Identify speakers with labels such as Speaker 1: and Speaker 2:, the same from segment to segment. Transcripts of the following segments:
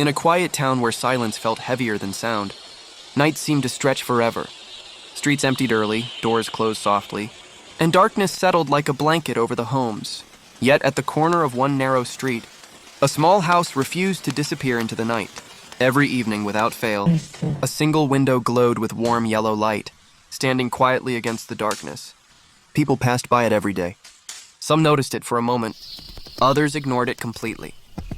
Speaker 1: In a quiet town where silence felt heavier than sound, nights seemed to stretch forever. Streets emptied early, doors closed softly, and darkness settled like a blanket over the homes. Yet at the corner of one narrow street, a small house refused to disappear into the night. Every evening, without fail, a single window glowed with warm yellow light, standing quietly against the darkness. People passed by it every day. Some noticed it for a moment, others ignored it completely.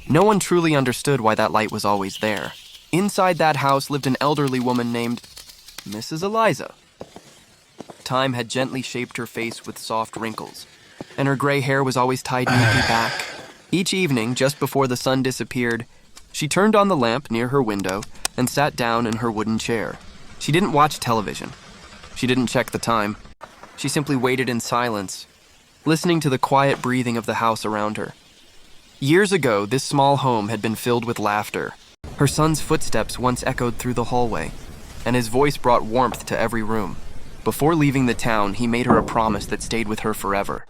Speaker 1: No one truly understood why that light was always there. Inside that house lived an elderly woman named Mrs. Eliza. Time had gently shaped her face with soft wrinkles, and her gray hair was always tied neatly back. Each evening, just before the sun disappeared, she turned on the lamp near her window and sat down in her wooden chair. She didn't watch television. She didn't check the time. She simply waited in silence, listening to the quiet breathing of the house around her. Years ago, this small home had been filled with laughter. Her son's footsteps once echoed through the hallway, and his voice brought warmth to every room. Before leaving the town, he made her a promise that stayed with her forever.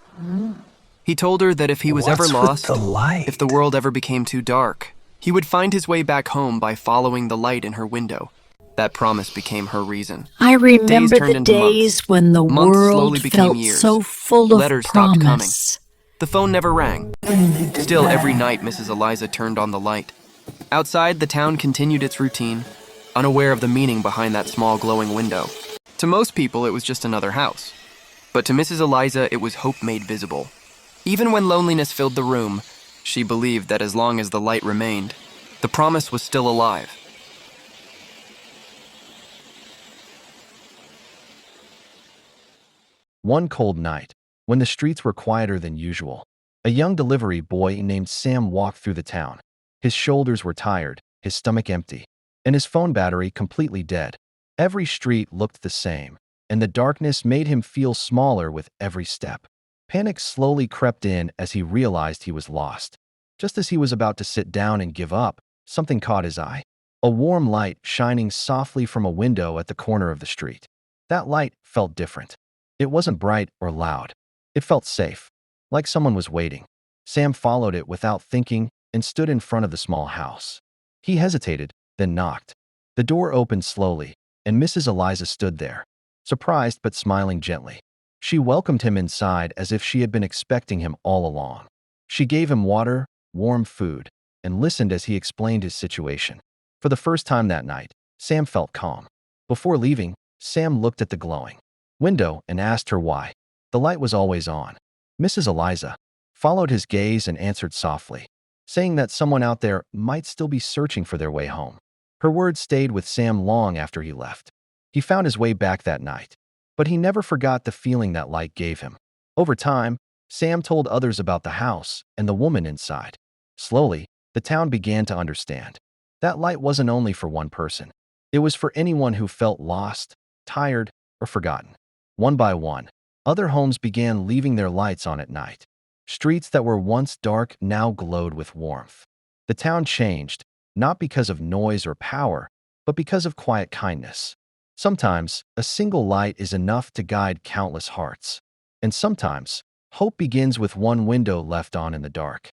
Speaker 1: He told her that if he was ever lost, if the world ever became too dark, he would find his way back home by following the light in her window. That promise became her reason.
Speaker 2: I remember the
Speaker 1: into
Speaker 2: days
Speaker 1: months.
Speaker 2: when the
Speaker 1: Months slowly
Speaker 2: world
Speaker 1: became
Speaker 2: felt
Speaker 1: years.
Speaker 2: so full of
Speaker 1: Letters stopped coming.
Speaker 2: promise.
Speaker 1: The phone never rang. Still, every night, Mrs. Eliza turned on the light. Outside, the town continued its routine, unaware of the meaning behind that small glowing window. To most people, it was just another house. But to Mrs. Eliza, it was hope made visible. Even when loneliness filled the room, she believed that as long as the light remained, the promise was still alive.
Speaker 3: One cold night, when the streets were quieter than usual, a young delivery boy named Sam walked through the town. His shoulders were tired, his stomach empty, and his phone battery completely dead. Every street looked the same, and the darkness made him feel smaller with every step. Panic slowly crept in as he realized he was lost. Just as he was about to sit down and give up, something caught his eye. A warm light shining softly from a window at the corner of the street. That light felt different. It wasn't bright or loud. It felt safe, like someone was waiting. Sam followed it without thinking and stood in front of the small house. He hesitated, then knocked. The door opened slowly, and Mrs. Eliza stood there, surprised but smiling gently. She welcomed him inside as if she had been expecting him all along. She gave him water, warm food, and listened as he explained his situation. For the first time that night, Sam felt calm. Before leaving, Sam looked at the glowing window and asked her why. The light was always on. Mrs. Eliza followed his gaze and answered softly, saying that someone out there might still be searching for their way home. Her words stayed with Sam long after he left. He found his way back that night, but he never forgot the feeling that light gave him. Over time, Sam told others about the house and the woman inside. Slowly, the town began to understand. That light wasn't only for one person. It was for anyone who felt lost, tired, or forgotten. One by one, other homes began leaving their lights on at night. Streets that were once dark now glowed with warmth. The town changed, not because of noise or power, but because of quiet kindness. Sometimes, a single light is enough to guide countless hearts. And sometimes, hope begins with one window left on in the dark.